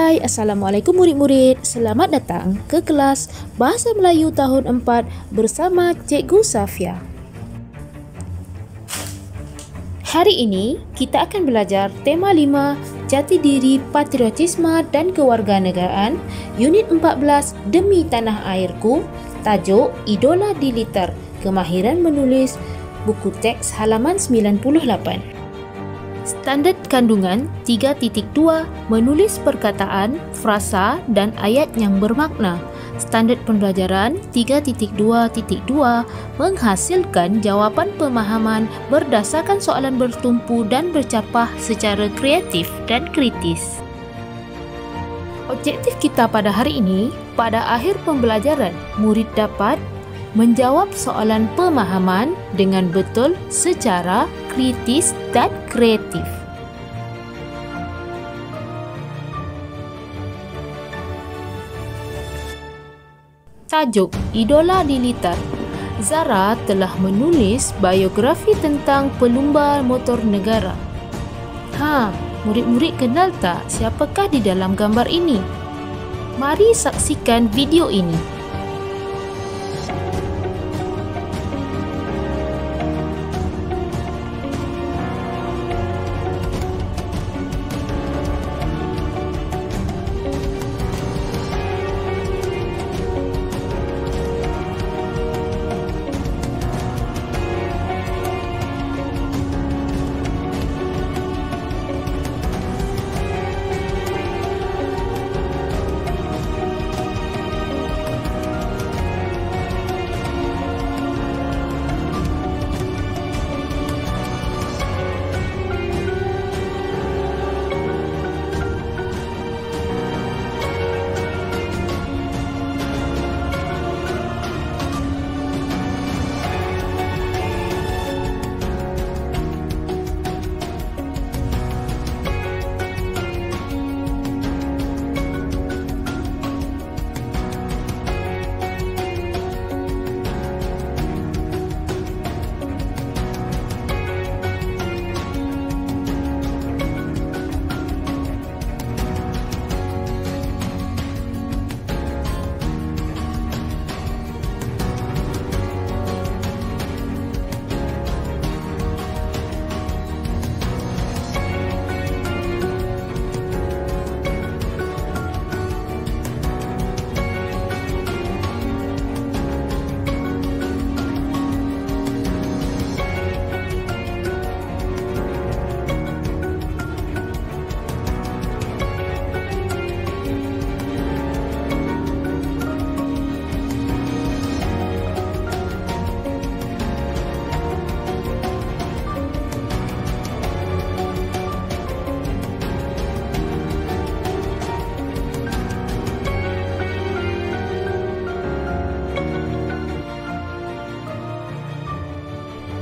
Hai, Assalamualaikum murid-murid. Selamat datang ke kelas Bahasa Melayu tahun 4 bersama Cikgu Safia. Hari ini kita akan belajar tema 5 Jati Diri, Patriotisme dan Kewarganegaraan, Unit 14 Demi Tanah Airku, tajuk Idola di Liter, Kemahiran Menulis, buku teks halaman 98. Standard kandungan 3.2 menulis perkataan, frasa dan ayat yang bermakna. Standard pembelajaran 3.2.2 menghasilkan jawapan pemahaman berdasarkan soalan bertumpu dan bercapah secara kreatif dan kritis. Objektif kita pada hari ini, pada akhir pembelajaran, murid dapat menjawab soalan pemahaman dengan betul secara kritis dan kreatif. Tajuk Idola di Liter. Zara telah menulis biografi tentang pelumba motor negara. Murid-murid kenal tak siapakah di dalam gambar ini? Mari saksikan video ini.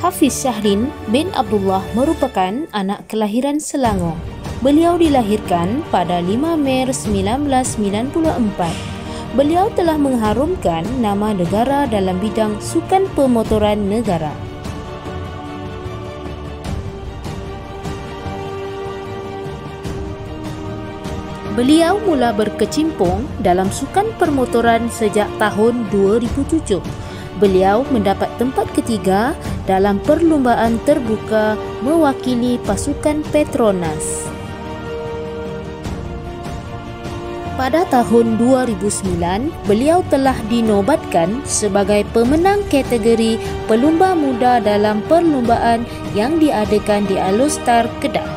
Hafiz Syahrin bin Abdullah merupakan anak kelahiran Selangor. Beliau dilahirkan pada 5 Mac 1994. Beliau telah mengharumkan nama negara dalam bidang sukan pemotoran negara. Beliau mula berkecimpung dalam sukan permotoran sejak tahun 2007. Beliau mendapat tempat ketiga dalam perlumbaan terbuka mewakili pasukan Petronas. Pada tahun 2009, beliau telah dinobatkan sebagai pemenang kategori pelumba muda dalam perlumbaan yang diadakan di Alostar, Kedah.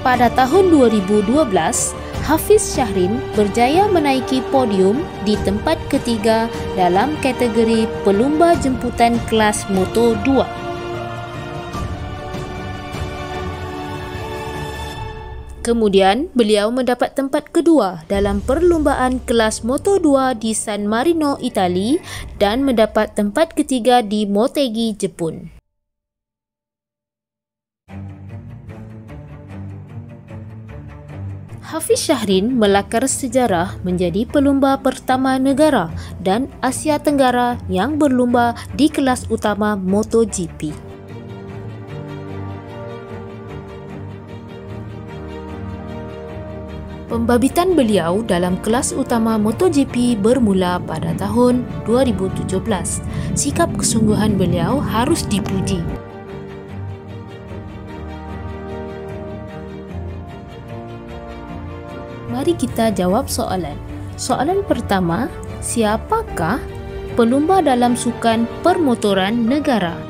Pada tahun 2012, Hafiz Syahrin berjaya menaiki podium di tempat ketiga dalam kategori pelumba jemputan kelas Moto 2. Kemudian, beliau mendapat tempat kedua dalam perlumbaan kelas Moto 2 di San Marino, Itali dan mendapat tempat ketiga di Motegi, Jepun. Hafiz Syahrin melakar sejarah menjadi pelumba pertama negara dan Asia Tenggara yang berlumba di kelas utama MotoGP. Pembabitan beliau dalam kelas utama MotoGP bermula pada tahun 2017. Sikap kesungguhan beliau harus dipuji. Mari kita jawab soalan. Soalan pertama, siapakah pelumba dalam sukan permotoran negara?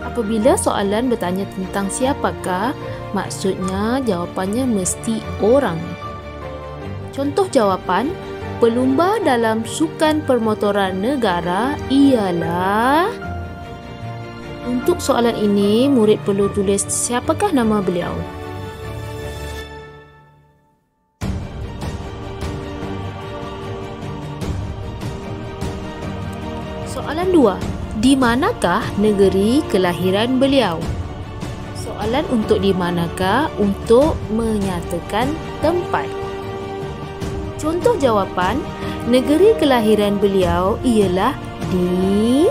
Apabila soalan bertanya tentang siapakah, maksudnya jawapannya mesti orang. Contoh jawapan, pelumba dalam sukan permotoran negara ialah... Untuk soalan ini, murid perlu tulis siapakah nama beliau. Soalan 2. Di manakah negeri kelahiran beliau? Soalan untuk di manakah untuk menyatakan tempat. Contoh jawapan, negeri kelahiran beliau ialah di...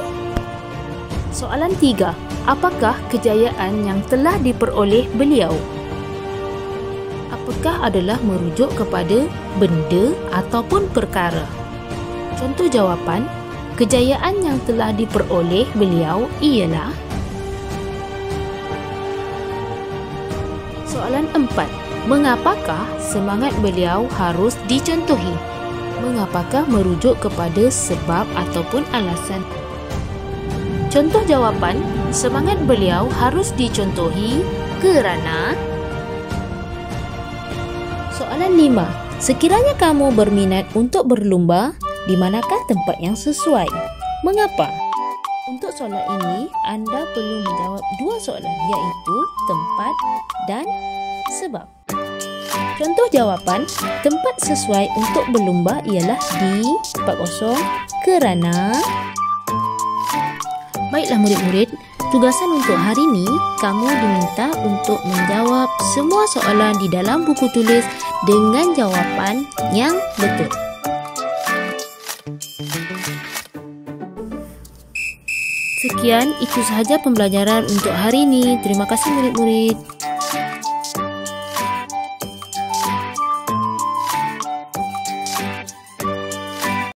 Soalan 3. Apakah kejayaan yang telah diperoleh beliau? Apakah adalah merujuk kepada benda ataupun perkara? Contoh jawapan, kejayaan yang telah diperoleh beliau ialah... Soalan 4. Mengapakah semangat beliau harus dicontohi? Mengapakah merujuk kepada sebab ataupun alasan? Contoh jawapan, semangat beliau harus dicontohi kerana... Soalan 5. Sekiranya kamu berminat untuk berlumba, di manakah tempat yang sesuai? Mengapa? Untuk soalan ini, anda perlu menjawab dua soalan, iaitu tempat dan sebab. Contoh jawapan, tempat sesuai untuk berlumba ialah di 40 kerana... Baiklah murid-murid, tugasan untuk hari ini, kamu diminta untuk menjawab semua soalan di dalam buku tulis dengan jawapan yang betul. Sekian, itu sahaja pembelajaran untuk hari ini. Terima kasih murid-murid.